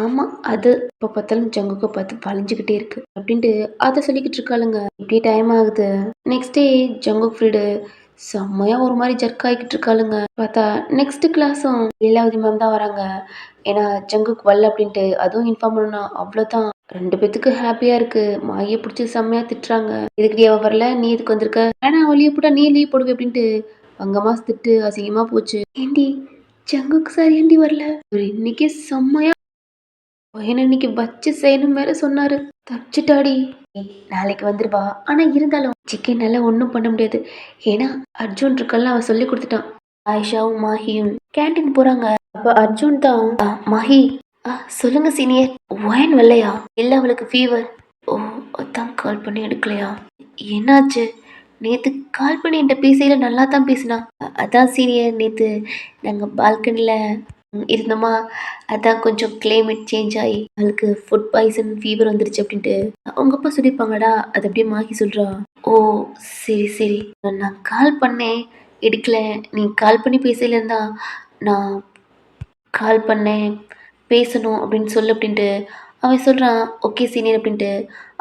ஆமா அது இப்ப பார்த்தாலும் ஜங்குக்க பார்த்து வளைஞ்சுக்கிட்டே இருக்கு அப்படின்ட்டு அதை சொல்லிக்கிட்டு இருக்காளுங்க. இப்படியே டைம் ஆகுது. நெக்ஸ்ட் டே ஜங்குக் ஃப்ரீடு செம்மையா ஒரு மாதிரி ஜர்க் ஆகிக்கிட்டு இருக்காளுங்க. பார்த்தா நெக்ஸ்ட் கிளாஸும் லீலாவதி மேம் தான் வராங்க. ஏன்னா ஜங்குக்கு வரல அப்படின்ட்டு அதுவும் இன்ஃபார்ம் பண்ணணும். அவ்வளோதான். 2 பேத்துக்கு ஹாப்பியா இருக்கு. மாயை பிடிச்சி செம்மையா திட்டுறாங்க. இதுக்கு அவ வரல, நீ இதுக்கு வந்திருக்க, ஆனா அவ லீவ் போட்டா நீ லீவ் போடுவே அப்படின்ட்டு அங்கமா திட்டு அசிங்கமா போச்சு. ஏண்டி ஜங்குக்கு சார் ஏண்டி வரல? இன்னைக்கு செம்மையா என்ன இன்னைக்கு வச்சு செய்யணும் வேற சொன்னாரு. தப்பிச்சிட்டாடி. நாளைக்கு வந்துருவா. ஆனா இருந்தாலும் சிக்கனால ஒன்றும் பண்ண முடியாது. ஏன்னா அர்ஜுன் இருக்கெல்லாம் அவன் சொல்லி கொடுத்துட்டான். ஆயிஷாவும் மாஹியும் கேண்டீன் போறாங்க. அப்ப அர்ஜுன் தான் மாஹி, சொல்லுங்க சீனியர். ஒயன் வரலையா? இல்ல அவளுக்கு ஃபீவர். ஓ அதான் கால் பண்ணி எடுக்கலையா? என்னாச்சு? நேத்து கால் பண்ணி என்கிட்ட பேசையில நல்லா தான் பேசினா. அதான் சீனியர், நேத்து நாங்கள் பால்கனியில் இருந்தோமா, அதான் கொஞ்சம் கிளைமேட் சேஞ்ச் ஆகி அவளுக்கு ஃபுட் பாய்சன் ஃபீவர் வந்துருச்சு அப்படின்ட்டு அவங்க அப்பா சொல்லியிருப்பாங்கடா. அது அப்படியே மாகி சொல்கிறா. ஓ சரி சரி, நான் கால் பண்ணேன் எடுக்கல. நீ கால் பண்ணி பேசல இருந்தா நான் கால் பண்ணேன் பேசணும் அப்படின்னு சொல்லு அப்படின்ட்டு அவன் சொல்கிறான். ஓகே சீனியர் அப்படின்ட்டு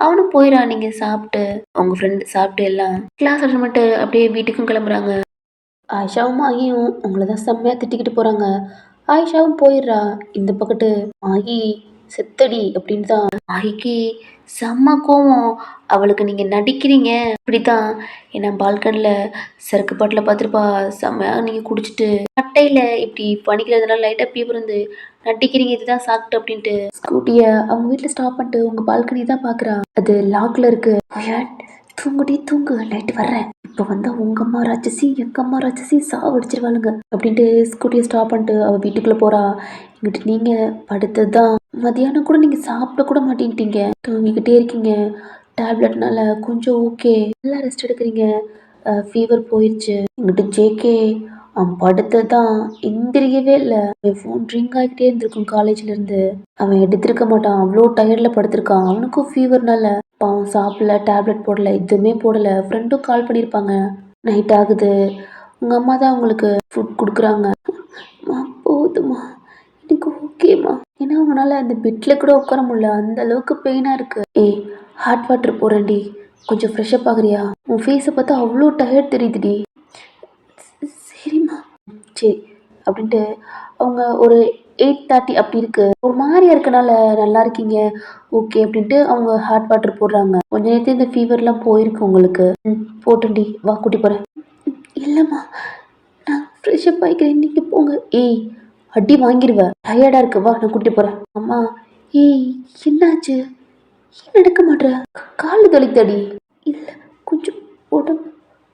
அவனும் போயிடான். நீங்கள் சாப்பிட்டு அவங்க ஃப்ரெண்டு சாப்பிட்டு எல்லாம் கிளாஸ் அட்டன் பண்ணிட்டு அப்படியே வீட்டுக்கும் கிளம்புறாங்க. ஆயிஷாவும் மாகியும் உங்களை தான் செம்மையாக திட்டிக்கிட்டு போகிறாங்க. ஆயிஷாவும் போயிடுறா. இந்த பக்கத்து மாகி செத்தடி அப்படின்னு தான் மாகிக்கு செம்ம கோவம். அவளுக்கு நீங்கள் நடிக்கிறீங்க இப்படித்தான். ஏன்னா பால்கனில் சரக்கு பாட்டில் பார்த்துருப்பா. செம்மையாக நீங்கள் குடிச்சிட்டு கட்டையில் இப்படி பணிக்கிறதுனால லைட்டாக ஃபீவர் வந்து நடிக்கிறீங்க, இதுதான் சாப்பிட்டு அப்படின்ட்டு ஸ்கூட்டியை அவங்க வீட்டில் ஸ்டாப் பண்ணிட்டு உங்கள் பால்கனி தான் பார்க்குறா. அது லாக்ல இருக்கு. தூங்குடி தூங்கு, நைட்டு வர்றேன். இப்போ வந்தா உங்க அம்மா ராட்சசி எங்க அம்மா ராட்சசி சாவடிச்சிருவாளுங்க அப்படின்ட்டு ஸ்கூட்டியை ஸ்டாப் பண்ணிட்டு அவள் வீட்டுக்குள்ளே போறா. இங்கிட்டு நீங்க படுத்ததுதான் மதியானம் கூட நீங்க சாப்பிட கூட மாட்டேன்ட்டீங்க, தூங்கிக்கிட்டே இருக்கீங்க. டேப்லெட்னால கொஞ்சம் ஓகே, நல்லா ரெஸ்ட் எடுக்கிறீங்க, ஃபீவர் போயிடுச்சு. இங்கிட்டு ஜேகே அவன் படுத்ததான் எந்திரிக்கவே இல்லை. அவன் ஃபோன் ரிங் ஆகிட்டே இருந்திருக்கும் காலேஜ்ல இருந்து. அவன் எடுத்திருக்க மாட்டான், அவ்வளோ டயர்டில் படுத்திருக்கான். அவனுக்கும் ஃபீவர்னால பாவம் சாப்பிடல, டேப்லெட் போடல, எதுவுமே போடல. ஃப்ரெண்டும் கால் பண்ணியிருப்பாங்க. நைட் ஆகுது, உங்கள் அம்மா தான் உங்களுக்கு ஃபுட் கொடுக்குறாங்க. போதுமா, எனக்கு ஓகேம்மா. ஏன்னா அவங்களால அந்த பெட்டில் கூட உட்கார முடியல, அந்த அளவுக்கு பெயினாக இருக்கு. ஏய் ஹாட் வாட்டர் போகிறேன்டி, கொஞ்சம் ஃப்ரெஷ்ஷப் ஆகுறியா? உன் ஃபேஸை பார்த்தா அவ்வளோ டயர்ட் தெரியுதுடி. சரிம்மா சரி அப்படின்ட்டு அவங்க ஒரு 8:30 அப்படி இருக்கு, ஒரு மாதிரியா இருக்கனால நல்லா இருக்கீங்க ஓகே அப்படின்ட்டு அவங்க ஹாட் வாட்டர் போடுறாங்க. கொஞ்ச நேரத்தில் இந்த ஃபீவர்லாம் போயிருக்கு உங்களுக்கு. போட்டுண்டி வா கூட்டி போகிறேன். இல்லைம்மா நான் ஃப்ரெஷ்ஷப் ஆகிக்கிறேன், நீங்கள் போங்க. ஏய் அடி வாங்கிடுவேன், டயர்டாக இருக்கு, வா நான் கூட்டி போகிறேன். அம்மா ஏய் என்னாச்சு, ஏன் நடக்க மாட்டேற? கால் தொலைத்தடி. இல்லை கொஞ்சம் உடம்பு.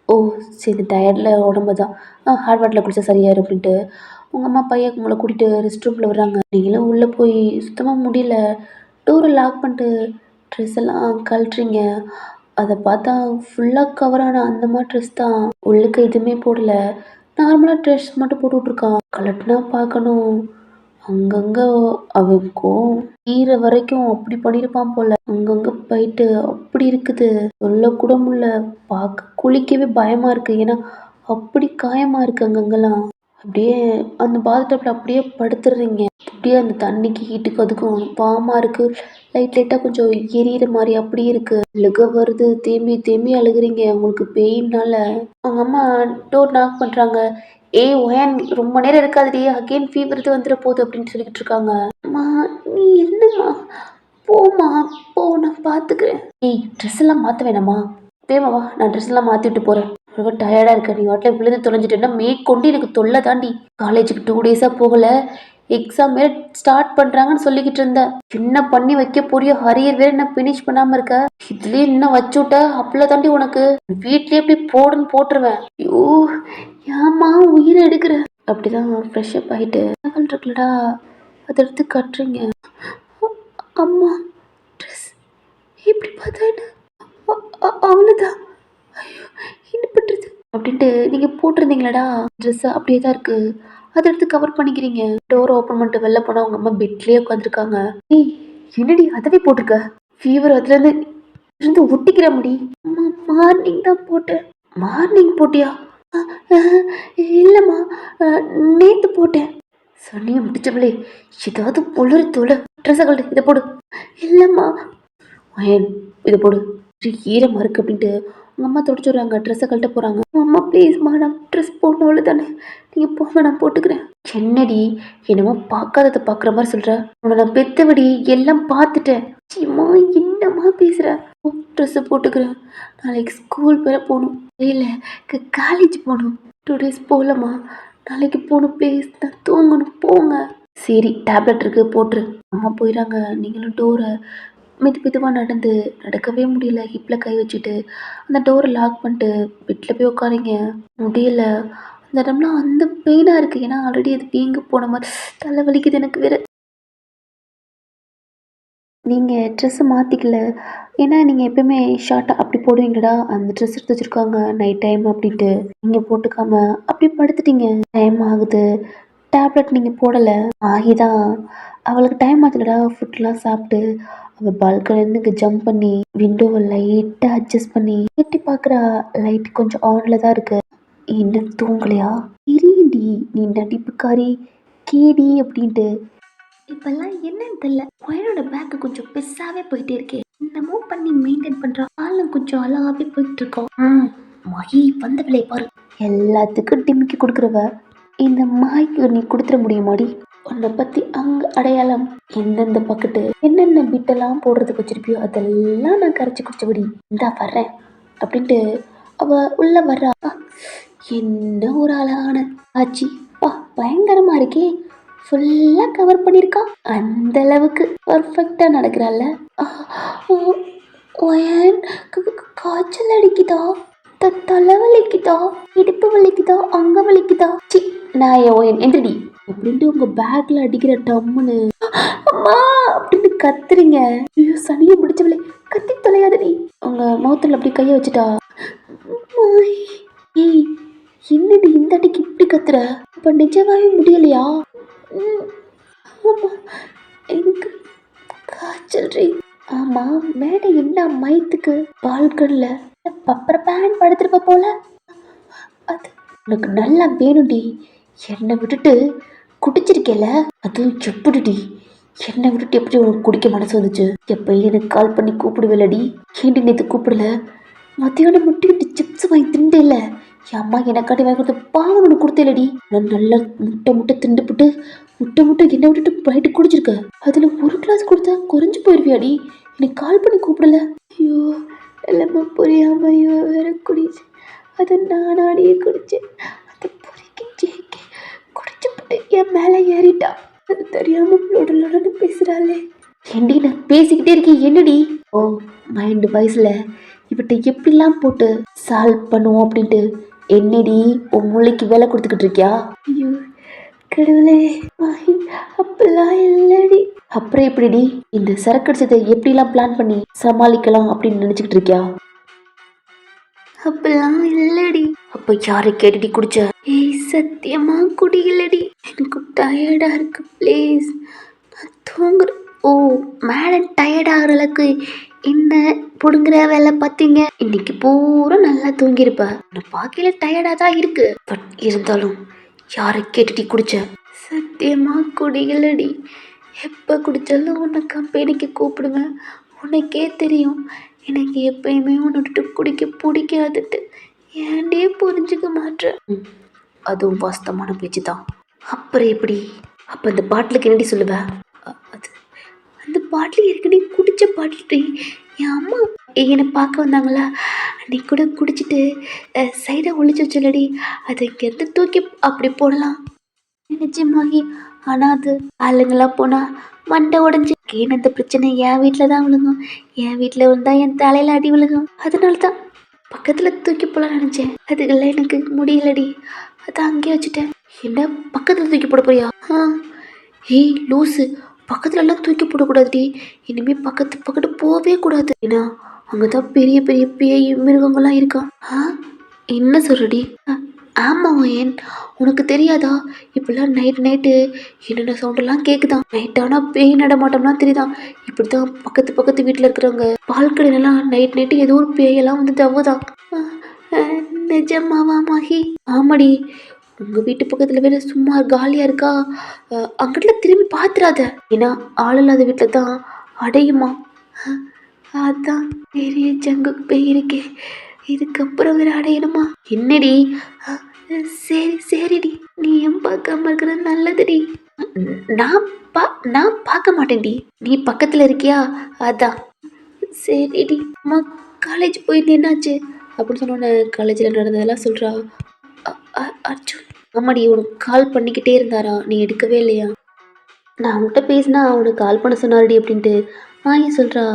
ஓ சரி, டயர்டில் உடம்பு தான். ஹாட் வாட்டரில் குடிச்சா சரியாயிரு அப்படின்ட்டு உங்கள் அம்மா பையன் உங்களை கூட்டிகிட்டு ரெஸ்ட் ரூமில் வர்றாங்க. நீங்களும் உள்ளே போய் சுத்தமாக முடியல, டோரை லாக் பண்ணிட்டு ட்ரெஸ் எல்லாம் கழட்டுறீங்க. அதை பார்த்தா ஃபுல்லாக கவரான அந்த மாதிரி ட்ரெஸ் தான், உள்ளுக்கு எதுவுமே போடலை, நார்மலாக ட்ரெஸ் மட்டும் போட்டு விட்ருக்கான். கலட்டினா பார்க்கணும். அங்கங்கே அவனுக்கும் ஈர வரைக்கும் அப்படி பண்ணியிருப்பான் போல. அங்கங்கே போயிட்டு அப்படி இருக்குது, சொல்லக்கூட முடியல. பார்க்க குளிக்கவே பயமா இருக்கு, ஏன்னா அப்படி காயமா இருக்கு அங்கங்கெல்லாம். அப்படியே அந்த பாத்டப்ல அப்படியே படுத்துடுறீங்க. அப்படியே அந்த தண்ணிக்கு ஹீட்டுக்கு அதுக்கும் வாமா இருக்கு. லைட்டாக கொஞ்சம் எரியிற மாதிரி அப்படி இருக்கு. அழுக வருது, தேம்பி தேம்பி அழுகுறீங்க உங்களுக்கு பெயின்னால. அவங்க அம்மா டோர் நாக் பண்றாங்க. ஏய் ஒயன் ரொம்ப நேரம் இருக்காதுடி, அகெயின் ஃபீவர் இது வந்துட போகுது அப்படின்ட்டு சொல்லிக்கிட்டு இருக்காங்க. அம்மா நீ என்னம்மா, போம்மா போ, நான் பார்த்துக்கிறேன். ஏய் ட்ரெஸ் எல்லாம் மாற்ற வேணாமா? வேமாவா, நான் ட்ரெஸ் எல்லாம் மாற்றி விட்டு போகிறேன். ரொம்ப டயர்டாக இருக்க நீ வாட்டில் விழுந்து தொலைஞ்சிட்டேன்னா மேற்கொண்டு எனக்கு தொல்லை தாண்டி. காலேஜுக்கு 2 டேஸாக போகல, எக்ஸாம் வேற ஸ்டார்ட் பண்ணுறாங்கன்னு சொல்லிக்கிட்டு இருந்தேன். என்ன பண்ணி வைக்க போறியோ, ஹரியர் வேற என்ன ஃபினிஷ் பண்ணாமல் இருக்க. இதுலேயே இன்னும் வச்சு விட்ட அப்பல தாண்டி உனக்கு வீட்லேயே எப்படி போடுன்னு போட்டுருவேன். ஐயோ ஏமா உயிரை எடுக்கிற. அப்படிதான் ஃப்ரெஷ்அப் ஆகிட்டு இருக்குல்லடா அதை எடுத்து கட்டுறீங்க. அம்மா ட்ரெஸ் இப்படி பார்த்தா என்ன அவ்வளோதான். ஐயோ என்ன பண்ணுறது அப்படின்ட்டு நீங்கள் போட்டிருந்தீங்களாடா ட்ரெஸ்ஸு அப்படியே தான் இருக்குது. அதை எடுத்து கவர் பண்ணிக்கிறீங்க. டோர் ஓப்பன் பண்ணிட்டு வெளில போனால் அவங்க அம்மா பெட்லேயே உட்காந்துருக்காங்க. ஏய் என்னடி அதவே போட்டிருக்க? ஃபீவர் அதுலேருந்து ஒட்டிக்கிற முடி. அம்மா மார்னிங் தான் போட்டேன். மார்னிங் போட்டியா? இல்லைம்மா நேற்று போட்டேன். சனியை முடிச்சவளே ஏதாவது பொழுது தோலை ட்ரெஸ்ஸை கழட்டு இதை போடு. இல்லைம்மா இதை போடு. ஈரமாக இருக்கு அப்படின்ட்டு உங்கள் அம்மா தொடச்சுடுறாங்க. ட்ரெஸ்ஸை கழட்ட போகிறாங்க. அம்மா ப்ளீஸ்மா நான் ட்ரெஸ் போடணும் அவ்வளோ தானே, நீங்கள் போங்க நான் போட்டுக்கிறேன். என்னடி என்னமோ பார்க்காததை பார்க்குற மாதிரி சொல்கிற? உன்னை நான் பெத்தவடி எல்லாம் பார்த்துட்டேன். சிம்மா என்னம்மா பேசுகிற? ட்ரெஸ்ஸை போட்டுக்கிறேன். நாளைக்கு ஸ்கூல் வேற போகணும். இல்லை காலேஜ் போகணும். 2 days போகலம்மா, நாளைக்கு போகணும் ப்ளீஸ். நான் தூங்கணும் போங்க. சரி டேப்லெட் இருக்குது போட்டுரு. அம்மா போயிடறாங்க. நீங்களும் டோரை மெதுவாக நடக்கவே முடியல. ஹிப்பில் கை வச்சுட்டு அந்த டோரை லாக் பண்ணிட்டு பெட்டில் போய் உட்காரிங்க. முடியல அந்த இடம்லாம் அந்த பெயினாக இருக்குது. ஏன்னா ஆல்ரெடி அது வீங்க போன மாதிரி தலை வலிக்குது எனக்கு வேறு. நீங்கள் ட்ரெஸ்ஸு மாற்றிக்கல, ஏன்னா நீங்கள் எப்போயுமே ஷார்ட்டாக அப்படி போடுவீங்கடா. அந்த ட்ரெஸ் எடுத்து வச்சுருக்காங்க நைட் டைம் அப்படின்ட்டு நீங்கள் போட்டுக்காம அப்படி படுத்துட்டீங்க. டைம் ஆகுது, டேப்லெட் நீங்கள் போடலை. ஆகிதான் அவளுக்கு டைம் ஆச்சுலடா. ஃபுட்லாம் சாப்பிட்டு அவள் பால்கனிலேருந்து இங்கே ஜம்ப் பண்ணி விண்டோவை லைட்டாக அட்ஜஸ்ட் பண்ணி எட்டி பார்க்குறா. லைட் கொஞ்சம் ஆனில் தான் இருக்கு. இன்னும் தூங்கலையா? தெரியுண்டி நீ நடிப்புக்காரி கேடி அப்படின்ட்டு. இப்பெல்லாம் என்னன்னு தெரியல, பையனோட பேக்கு கொஞ்சம் பெருசாவே போயிட்டே இருக்கே. என்னமோ பண்ணி மெயின்டைன் பண்றா. ஆளும் கொஞ்சம் அழகாவே போயிட்டு இருக்கோம். மகி வந்த விலை பாரு. எல்லாத்துக்கும் டிமிக்கி கொடுக்குறவ இந்த மாய்க்கு நீ கொடுத்துட முடியுமாடி? உன்னை பத்தி அங்க அடையாளம் எந்தெந்த பக்கெட்டு என்னென்ன பிட்டெல்லாம் போடுறதுக்கு வச்சிருப்பியோ அதெல்லாம் நான் கரைச்சி குடிச்சபடி இந்தா வர்றேன் அப்படின்ட்டு அவ உள்ள வர்றா. என்ன ஒரு அழகான ஆச்சி, பயங்கரமா இருக்கே. ஃபுல்லா கவர் பண்ணிருக்கா. அந்த அளவுக்கு பர்ஃபெக்டா நடக்கிறாள். காய்ச்சல் அடிக்குதா, தலை வலிக்குதா, இடுப்பு வலிக்குதா, அங்க வலிக்குதா? சி நான் எந்திரடி அப்படின்ட்டு உங்க பேக்ல அடிக்கிற டம்முன்னு அம்மா அப்படின்னு கத்துறீங்க. ஐயோ சனியை பிடிச்சவளே கத்தி தொலையாதடி. உங்க மௌத்துல அப்படி கைய வச்சுட்டா. ஏய் என்னடி இந்த அடிக்கு இப்படி கத்துற? இப்ப நிஜமாவே முடியலையா? எனக்கு காய்ச்சல். ஆமா மேடை என்ன மயத்துக்கு பால்கன்ல பப்பர பேன் படுத்துருப்ப போல. அது உனக்கு நல்லா வேணும்டி. என்னை விட்டுட்டு குடிச்சிருக்கேல அதுவும் எப்படிடி? என்னை விட்டுட்டு எப்படி உனக்கு குடிக்க மனசு வந்துச்சு? எப்ப எனக்கு கால் பண்ணி கூப்பிடுவேலடி. ஏண்டி நேற்று கூப்பிடல? மத்தியானம் முட்டிக்கிட்டு சிப்ஸ் வாங்கி திண்டேல. என் அம்மா எனக்காட்டி வாங்கி கொடுத்த பாவம் ஒன்று கொடுத்தேலடி. நான் நல்லா முட்டை திண்டுபிட்டு முட்டை என்னை விட்டுட்டு போயிட்டு குடிச்சிருக்க. அதுல ஒரு கிளாஸ் கொடுத்தா குறைஞ்சு போயிருவியாடி? எனக்கு கால் பண்ணி கூப்பிடல. ஐயோ எல்லாமே புரியாம ஐயோ வேற குடிச்சு அதை நானாடியே குடிச்சேன். அதை பொறிக்கி ஜேக்கி குடிச்சுப்பட்டு என் மேலே ஏறிட்டா. அது தெரியாம லொடன்னு பேசுறாளே. ஏண்டி நான் பேசிக்கிட்டே இருக்கேன் என்னடி? ஓ மைண்டு வயசுல இவட்ட எப்படிலாம் போட்டு சால்வ் பண்ணுவோம் அப்படின்ட்டு என்னடி உன் மூளைக்கு வேலை கொடுத்துக்கிட்டு இருக்கியா? ஐயோ கடவுளே அப்பெல்லாம் இல்லடி. அப்புறம் எப்படிடி இந்த சரக்கு அடிச்சதை எப்படிலாம் பிளான் பண்ணி சமாளிக்கலாம் அப்படின்னு நினைச்சுக்கிட்டு இருக்கியா? அப்பெல்லாம் இல்லடி. அப்ப யாரை கேட்டுடி குடிச்ச? ஏய் சத்தியமா குடிக்கலடி. எனக்கு டயர்டா இருக்கு ப்ளீஸ் நான் தூங்குறேன். ஓ மேடம் டயர்டாகிற அளவுக்கு என்ன புடுங்குற வேலை பார்த்தீங்க. இன்னைக்கு பூரா நல்லா தூங்கியிருப்ப. நான் பார்க்கல டயர்டாக தான் இருக்கு. பட் இருந்தாலும் யாரை கேட்டுட்டி குடிச்ச? சத்தியமா குடிக்கலடி. எப்போ குடித்தாலும் உன்னை கம்பெனிக்கு கூப்பிடுவேன். உனக்கே தெரியும் எனக்கு எப்பயுமே உன்னை விட்டு குடிக்க பிடிக்காதுட்டு. ஏன்டே புரிஞ்சுக்க மாட்டேன். அதுவும் வாஸ்தமான பேச்சு தான். அப்புறம் எப்படி? அப்போ அந்த பாட்டிலுக்கு என்னடி சொல்லுவேன்? அது அந்த பாட்டில் ஏற்கனவே குடித்த பாட்டில். என் அம்மா என்னை பார்க்க வந்தாங்களா, அன்னைக்கு கூட குடிச்சிட்டு சைடாக ஒளிச்சு வச்சலடி, அதை இங்கேருந்து தூக்கி அப்படி போடலாம் நிஜமாகி. ஆனால் அது ஆளுங்கெல்லாம் போனால் மண்டை உடஞ்சி கேன இந்த பிரச்சனை என் வீட்டில் தான் விழுகும். என் வீட்டில் விழுந்தா என் தலையில் அடி விழுகும். அதனால தான் பக்கத்தில் தூக்கி போடலாம் நினச்சேன். அதுக்கெல்லாம் எனக்கு முடியலடி, அதான் அங்கேயே வச்சுட்டேன். என்ன பக்கத்தில் தூக்கி போட போறியா? ஏய் லூஸு, பக்கத்துலலாம் தூக்கி போடக்கூடாதுடி. இனிமேல் பக்கத்து போகவே கூடாது. ஏன்னா அங்கே தான் பெரிய பெரிய பேய் மிருகங்கள்லாம் இருக்கா. என்ன சொல்றடி? ஆமாம் ஏன் உனக்கு தெரியாதா? இப்பெல்லாம் நைட்டு என்னென்ன சவுண்டெல்லாம் கேட்குதான். நைட் ஆனால் பேய் நடமாட்டம்லாம் தெரியுதான். இப்படி தான் பக்கத்து வீட்டில் இருக்கிறவங்க பால்கனிலலாம் நைட்டு ஏதோ ஒரு பேயெல்லாம் வந்து தவுதான். நிஜமாவா மாஹி? ஆமாடி, உங்கள் வீட்டு பக்கத்தில் வேற சும்மா காலியாக இருக்கா, அங்கிட்ட திரும்பி பார்த்துடாத. ஏன்னா ஆள் இல்லாத வீட்டில் தான் அடையுமா. அதான் பெரிய ஜங்குக்கு பேய் இருக்கே, இதுக்கப்புறம் வேற அடையணுமா? என்னடி? சரிடி, நீ ஏன் பார்க்காம இருக்கிறது நல்லதுடி. நான் பார்க்க மாட்டேன்டி, நீ பக்கத்தில் இருக்கியா அதான். சரிடி. அம்மா காலேஜ் போயிட்டு என்னாச்சு அப்படின்னு சொன்னோன்னே காலேஜில் நடந்ததெல்லாம் சொல்கிறா. அர்ஜுன் ஆமாடி, உனக்கு கால் பண்ணிக்கிட்டே இருந்தாரா, நீ எடுக்கவே இல்லையா? நான் அவன்கிட்ட பேசினா அவனுக்கு கால் பண்ண சொன்னாருடி அப்படின்ட்டு மாயி சொல்கிறா.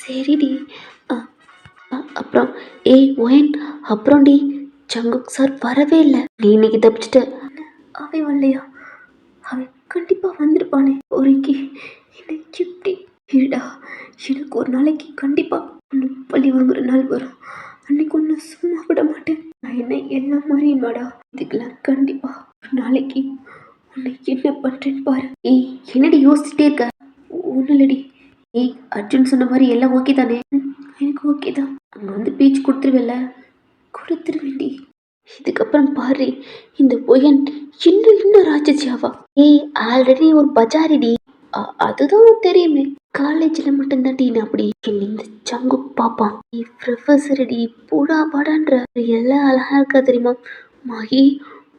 சரிடி. அப்புறம் ஏய் ஒயன், அப்புறம்டி சங்குக் சார் வரவே இல்லை. நீ இன்னைக்கு தப்பிச்சிட்ட. அவன் வரலையா? அவன் கண்டிப்பாக வந்திருப்பானே. ஒருக்கி எனக்கு எப்படி இருடா, எனக்கு ஒரு நாளைக்கு கண்டிப்பாக ஒன்று பள்ளி வாங்குற நாள் வரும். அன்னைக்கு ஒன்று சும்மா விட மாட்டேன். நான் என்ன எல்லாம் மாறிடுவாடா. இதுக்கெல்லாம் கண்டிப்பாக ஒரு நாளைக்கு உன்னை என்ன பண்ணுறேன்னு பாரு. ஏய் என்னடி யோசிச்சுட்டே இருக்க? ஒன்றும் இல்லடி. ஏய் அர்ஜுன் சொன்ன மாதிரி எல்லாம் ஓகே தானே? எனக்கு ஓகே தான். அங்கே வந்து பேச்சு கொடுத்துருவேல? கொடுத்துருவேண்டி. இதுக்கப்புறம் பாரு, இந்த பொயன் இன்னும் ராட்சசியாவா? ஏய் ஆல்ரெடி ஒரு பஜாரிடி, அதுதான் தெரியுமே. காலேஜில் மட்டும்தான்டி நான் அப்படி. இந்த சங்கு பாப்பான் ப்ரொஃபஸரடி, பூடா பாடான்ற எல்லாம் அழகா இருக்கா தெரியுமா மாஹி?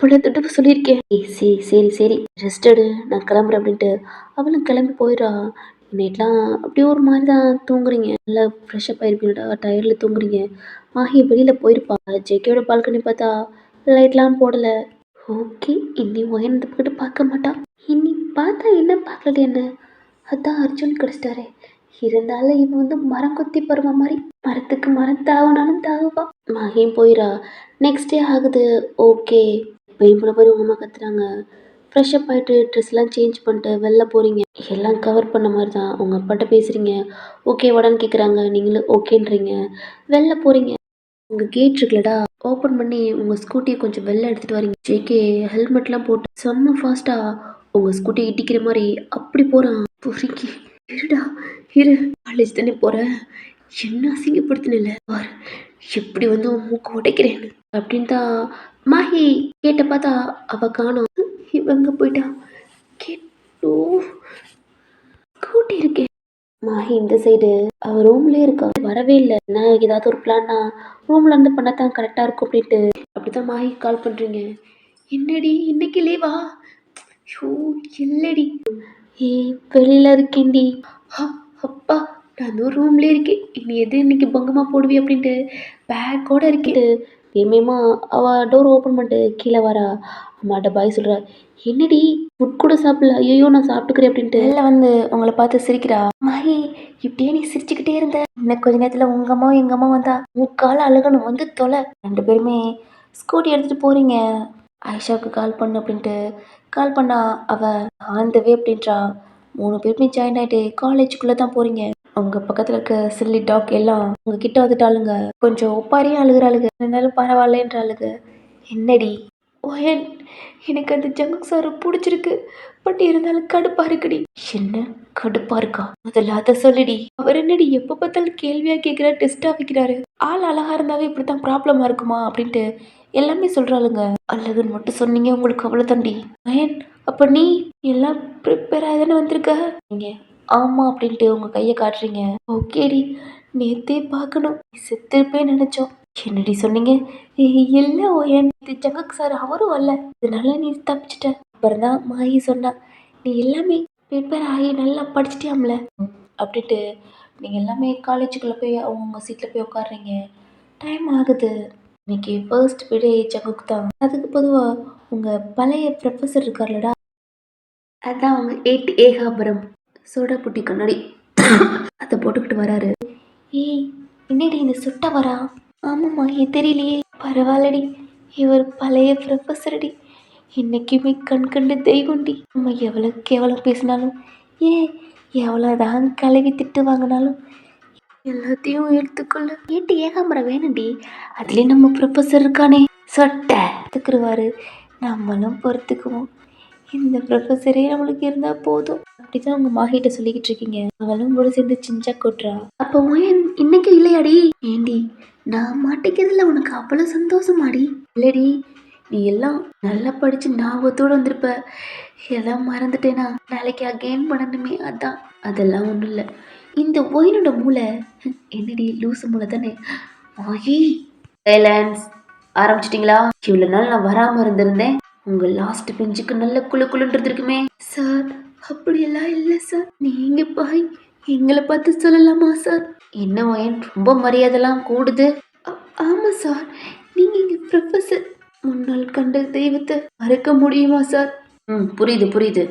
பல தடவை சொல்லியிருக்கேன். சரி ரெஸ்ட் எடு, நான் கிளம்புறேன் அப்படின்ட்டு அவளும் கிளம்பி போயிடா. நைட்லாம் அப்படியே ஒரு மாதிரி தான் தூங்குறீங்க, நல்லா ஃப்ரெஷ்ஷப் ஆயிருப்பீங்கடா, டயர்டில் தூங்குறீங்க. மாஹி வெளியில் போயிருப்பா. ஜேகேயோட பால்கனி பார்த்தா லைட்லாம் போடலை. ஓகே, இன்னி ஒயன் கிட்ட பார்க்க மாட்டான். இன்னி பார்த்தா என்ன பார்க்கல என்ன, அதான் அர்ஜுன் கிடச்சிட்டாரே. இருந்தாலும் இவன் வந்து மரம் கொத்தி பருவ மாதிரி மரத்துக்கு மரம் தாவனாலும் தாகுவா. மாகியும் போயிடா. நெக்ஸ்ட் டே ஆகுது. ஓகே, பெயின் பண்ண போய் உங்கள் அம்மா கத்துறாங்க. ஃப்ரெஷ்ஷப் ஆகிட்டு ட்ரெஸ்லாம் சேஞ்ச் பண்ணிட்டு வெளில போகிறீங்க. எல்லாம் கவர் பண்ண மாதிரி தான். உங்கள் அப்பாட்ட பேசுகிறீங்க, ஓகே வாடான்னு கேட்குறாங்க, நீங்களும் ஓகேன்றீங்க. வெளில போகிறீங்க. உங்கள் கேட் இருக்குல்லடா, ஓப்பன் பண்ணி உங்கள் ஸ்கூட்டியை கொஞ்சம் வெளில எடுத்துகிட்டு வரீங்க. ஜேகே ஹெல்மெட்லாம் போட்டு செம்ம ஃபாஸ்ட்டாக உங்கள் ஸ்கூட்டியை இடிக்கிற மாதிரி அப்படி போகிறான். பொறுக்கி இருடா இரு, காலேஜ் தானே போகிற, என்ன அசிங்கப்படுத்தினில்ல பாரு, எப்படி வந்து உன் மூக்கு உடைக்கிறேன்னு அப்படின்னு தான். மாஹி கேட்ட பார்த்தா அவ காணோம். இவங்க போயிட்டா. கேட்டோ ஸ்கூட்டி இருக்கே. மாஹி இந்த சைடு அவ ரூம்லேயே இருக்கா, வரவே இல்லை. என்ன ஏதாவது ஒரு பிளான்னா ரூம்ல இருந்து பண்ணா தான் கரெக்டாக இருக்கும் அப்படின்ட்டு அப்படிதான் மாஹி கால் பண்ணுறீங்க. என்னடி இன்னைக்கு லீவா? ஷோ இல்லடி, வெளியில இருக்கேன்டி. அப்பா, நான் ரூம்லேயே இருக்கேன். நீ எது இன்னைக்கு பங்கமாக போடுவி அப்படின்ட்டு பேக்கோட இருக்கிட்டு வேமையமா அவள் டோர் ஓப்பன் பண்ணிட்டு கீழே வரா. அம்மாட்ட பாய் சொல்கிறா. என்னடி ஃபுட் கூட சாப்பிடல? ஐயோ நான் சாப்பிட்டுக்கிறேன் அப்படின்ட்டு வெளில வந்து உங்களை பார்த்து சிரிக்கிறா. மாஹி இப்படியே நீ சிரிச்சுக்கிட்டே இருந்த, இன்னும் கொஞ்ச நேரத்தில் உங்கள் அம்மா எங்கள் அம்மா வந்தா முக்கால் அழுகணும், வந்து தொலை. 2 பேருமே ஸ்கூட்டி எடுத்துகிட்டு போகிறீங்க. ஆயிஷாவுக்கு கால் பண்ணு அப்படின்ட்டு கால் பண்ணா அவள் ஆந்தவே அப்படின்றா. 3 பேருமே ஜாயின் ஆகிட்டு காலேஜுக்குள்ளே தான் போகிறீங்க. உங்கள் பக்கத்தில் இருக்க சில்லி டாக் எல்லாம் உங்ககிட்ட வந்துட்டாளுங்க. கொஞ்சம் ஒப்பாரியும் அழுகிறாளுங்க, இருந்தாலும் பரவாயில்லன்றாளுங்க. என்னடி ஒயன், எனக்கு அந்த ஜங்க் சாரை பிடிச்சிருக்கு, பட் இருந்தாலும் கடுப்பாக இருக்குடி. என்ன கடுப்பாக இருக்கா? முதல்ல அதை சொல்லிடி. அவர் என்னடி எப்போ பார்த்தாலும் கேள்வியாக கேட்குறா, டெஸ்ட்டாக வைக்கிறாரு. ஆள் அழகாக இருந்தாவே இப்படி தான் ப்ராப்ளமாக இருக்குமா அப்படின்ட்டு எல்லாமே சொல்கிறாளுங்க. அல்லதுன்னு மட்டும் சொன்னீங்க உங்களுக்கு அவ்வளோதாண்டி. ஒயன், அப்போ நீ எல்லாம் ப்ரிப்பேராக தானே வந்திருக்க? நீங்கள் ஆமாம் அப்படின்ட்டு உங்கள் கையை காட்டுறீங்க. ஓகேடி, நேற்றே பார்க்கணும், செத்துருப்பே நினச்சோம். என்னடி சொன்னீங்க? இல்லை ஓயன், இது ஜங்கக் சார் அவரும் வரல, இதனால நீ தப்பிச்சிட்ட. அப்புறம் தான் மாயி சொன்னா, நீ எல்லாமே ப்ரிப்பேர் ஆகி நல்லா படிச்சிட்டியாம்ல அப்படின்ட்டு நீங்கள் எல்லாமே காலேஜுக்குள்ளே போய் அவங்க சீட்டில் போய் உட்காடுறீங்க. டைம் ஆகுது. இன்னைக்கு ஃபர்ஸ்ட் பீரியட் ஜங்குக்கு தான். அதுக்கு பொதுவாக உங்கள் பழைய ப்ரொஃபஸர் இருக்கார்லடா, அதான் அவங்க 8 ஏகாபுரம் சோடா புட்டி கண்ணாடி அதை போட்டுக்கிட்டு வராரு. ஏய் என்னடி இந்த சுட்ட வரா? ஆமாம்மா ஏன் தெரியலையே. பரவாயில்லடி, இவர் பழைய ப்ரொஃபஸரடி. என்றைக்குமே கண் கண்டு தெய்வண்டி. நம்ம எவ்வளோ கேவலம் பேசினாலும், ஏன் எவ்வளோதான் கழுவி திட்டு வாங்கினாலும் எல்லாத்தையும் எடுத்துக்கொள்ள 8 ஏகாம்பரம் வேணும்டி. அதுலேயும் நம்ம ப்ரொஃபஸர் இருக்கானே சொட்டை எடுத்துக்கிடுவாரு. நம்மளும் பொறுத்துக்குவோம். இந்த ப்ரொஃபஸரே நம்மளுக்கு இருந்தால் போதும். அப்படிதான் உங்கள் மாகிட்ட சொல்லிக்கிட்டு இருக்கீங்க. அவளும் கூட சேர்ந்து சிஞ்சா கொட்டுறா. அப்போ ஏன் இன்னைக்கும் இல்லையாடி? ஏண்டி நான் மாட்டிக்கிறதுல உனக்கு அவ்வளோ சந்தோஷமாடி? இல்லடி, நீ எல்லாம் நல்லா படிச்சு ஞாபகத்தோடு வந்திருப்ப. எல்லாம் மறந்துட்டேனா நாளைக்கு அகெயின் பண்ணணுமே, அதான். அதெல்லாம் ஒன்றும் இல்லை. இந்த ஒயினோட மூளை என்னடி லூசு மூளை தானே. ஆகி சைலன்ஸ். ஆரம்பிச்சிட்டிங்களா? இவ்வளோ நாள் நான் வராமல் இருந்திருந்தேன், உங்கள் லாஸ்ட் பெஞ்சுக்கு நல்ல குழுன்னு இருக்குமே. சார் அப்படியெல்லாம் இல்லை சார். நீங்க பாய் எங்களை பார்த்து சொல்லலாமா சார்? என்ன ஒயன் ரொம்ப மரியாதைலாம் கூடுது. ஆமாம் சார், நீங்கள் இங்கே ப்ரொஃபஸர், முன்னால் கண்ட தெய்வத்தை மறக்க முடியுமா சார்? புரியுது.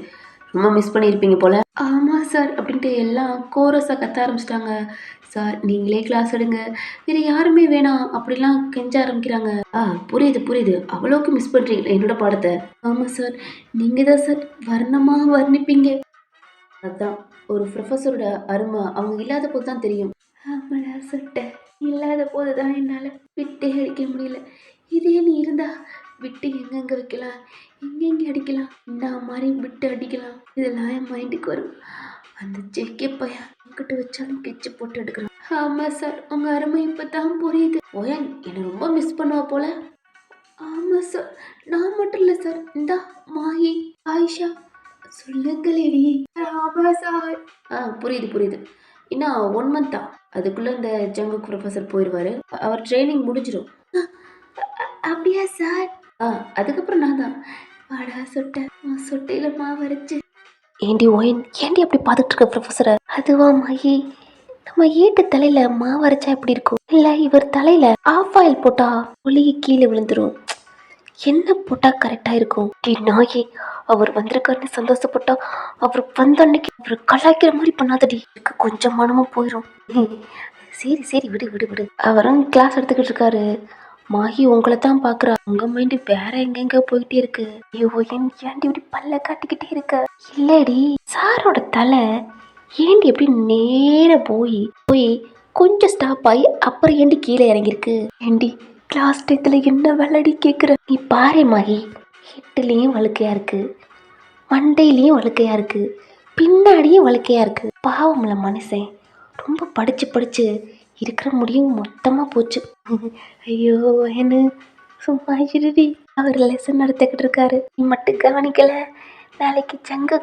ரொம்ப மிஸ் பண்ணியிருப்பீங்க போல. ஆமாம் சார் அப்படின்ட்டு எல்லாம் கோரஸாக கத்த ஆரம்பிச்சிட்டாங்க. சார் நீங்களே கிளாஸ் எடுங்க, வேறு யாருமே வேணாம் அப்படிலாம் கெஞ்ச ஆரம்பிக்கிறாங்க. புரியுது. அவ்வளோக்கு மிஸ் பண்ணுறீங்க என்னோட பாடத்தை. ஆமாம் சார், நீங்கள் தான் சார் வர்ணிப்பீங்க. அதுதான் ஒரு ப்ரொஃபஸரோட அருமை அவங்க இல்லாத போது தான் தெரியும். ஆமாடா சொட்டை, இல்லாத போது தான் என்னால் விட்டே அடிக்க முடியல. இதே நீ இருந்தா விட்டு எங்கெங்கே வைக்கலாம், எங்கெங்கே அடிக்கலாம், இந்த மாதிரி விட்டு அடிக்கலாம், இதெல்லாம் என் மைண்டுக்கு வரும். அந்த ஜெக்கே பையன் எங்கிட்ட வச்சாலும் கெச்சு போட்டு எடுக்கிறான். ஆமாம் சார், உங்கள் அருமை இப்போ தான் புரியுது. ஓயன் என்னை ரொம்ப மிஸ் பண்ணுவா போல. ஆமாம் சார், நான் மட்டும் இல்லை சார், இந்தா மாயி ஆயிஷா சொல்லுங்களேடி. ஆமா சார். புரியுது. இன்னும் 1 month தான், அதுக்குள்ளே இந்த ஜங்குக் ப்ரொஃபஸர் போயிடுவார். அவர் ட்ரைனிங் முடிஞ்சிடும். அப்படியா சார்? அதுக்கப்புறம் நான் தான். வாடா சொட்டை, சொட்டையில் மாவு அரைச்சு. ஏண்டி ஓயன், ஏண்டி அப்படி பார்த்துட்டு இருக்க ப்ரொஃபஸரை? அதுவா மாயி, நம்ம ஏட்டு தலையில மாவு அரைச்சா எப்படி இருக்கும்? இல்லை இவர் தலையில ஆஃப் ஆயில் போட்டா ஒளிகி கீழே விழுந்துரும். என்ன போட்டா கரெக்டா இருக்கும்? நாயி, அவர் வந்திருக்காருன்னு சந்தோஷப்பட்டா அவர் வந்த அன்னைக்கு அவர் கலாய்க்கிற மாதிரி பண்ணாதடி, கொஞ்சம் மனமும் போயிடும். சரி விடு. அவரும் கிளாஸ் எடுத்துக்கிட்டு இருக்காரு. மாஹி உங்களை தான் பார்க்குறா. உங்க மைண்டு வேற எங்கெங்க போயிட்டே இருக்கு. ஐயோ ஏன்டி இப்படி பல்ல காட்டிக்கிட்டே இருக்க? இல்லடி, சாரோட தலை ஏண்டி எப்படி நேர போய் கொஞ்சம் ஸ்டாப் ஆகி அப்புறம் ஏண்டி கீழே இறங்கியிருக்கு? ஏண்டி கிளாஸ் டயத்துல என்ன வெள்ளடி கேட்குற? நீ பாரு மாஹி, ஹெட்டுலேயும் வழுக்கையா இருக்கு, மண்டையிலையும் வழுக்கையா இருக்கு, பின்னாடியும் வழுக்கையா இருக்கு. பாவம்ல மனுஷன், ரொம்ப படிச்சு இருக்கிற முடியும் மொத்தமாக போச்சு. ஐயோ என்ன சும்மா இருடி, அவர் லெசன் நடத்திக்கிட்டு இருக்காரு, நீ மட்டும் கவனிக்கல. நாளைக்கு ஜங்கு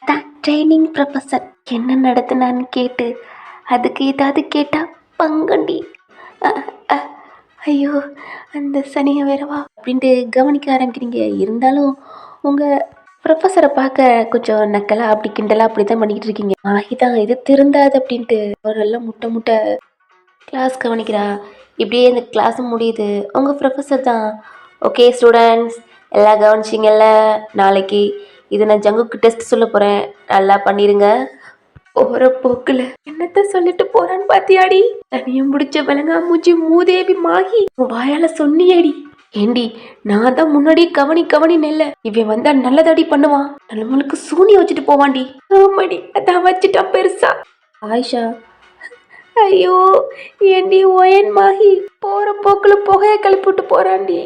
தான் ட்ரைனிங் ப்ரொஃபஸர் என்ன நடத்தினான்னு கேட்டு அதுக்கு ஏதாவது கேட்டா பங்கண்டி. ஐயோ அந்த சனியை வேறவா அப்படின்ட்டு கவனிக்க ஆரம்பிக்கிறீங்க. இருந்தாலும் உங்கள் ப்ரொஃபஸரை பார்க்க கொஞ்சம் நக்கலா அப்படி கிண்டலா அப்படி தான் பண்ணிக்கிட்டு இருக்கீங்க. ஆகிதான் இது திருந்தாது அப்படின்ட்டு அவரெல்லாம் முட்டை கிளாஸ் கவனிக்கிறா. இப்படியே இந்த கிளாஸும் முடியுது. உங்கள் ப்ரொஃபஸர் தான், ஓகே ஸ்டூடெண்ட்ஸ் எல்லாம் கவனிச்சிங்கல்ல, நாளைக்கு இது நான் ஜங்குக்கு டெஸ்ட் சொல்ல போகிறேன், நல்லா பண்ணிடுங்க. போகிற போக்கில் என்னத்த சொல்லிட்டு போகிறான்னு பார்த்தியாடி? தனியும் முடிச்ச விலங்கா மூச்சி மூதேவி மாகி வாயால் சொன்னியடி. ஏண்டி நான் தான் முன்னாடியே கவனி நெல்ல, இவன் வந்தா நல்லதாடி பண்ணுவான், நம்மளுக்கு சூனிய வச்சுட்டு போவான்டி. ஆமாடி, அதான் வச்சுட்டான் பெருசா. ஆயிஷா, ஐயோ ஏண்டி ஒயன் மாகி போகிற போக்கில் புகையை கிளப்பிட்டு போகிறான்டி.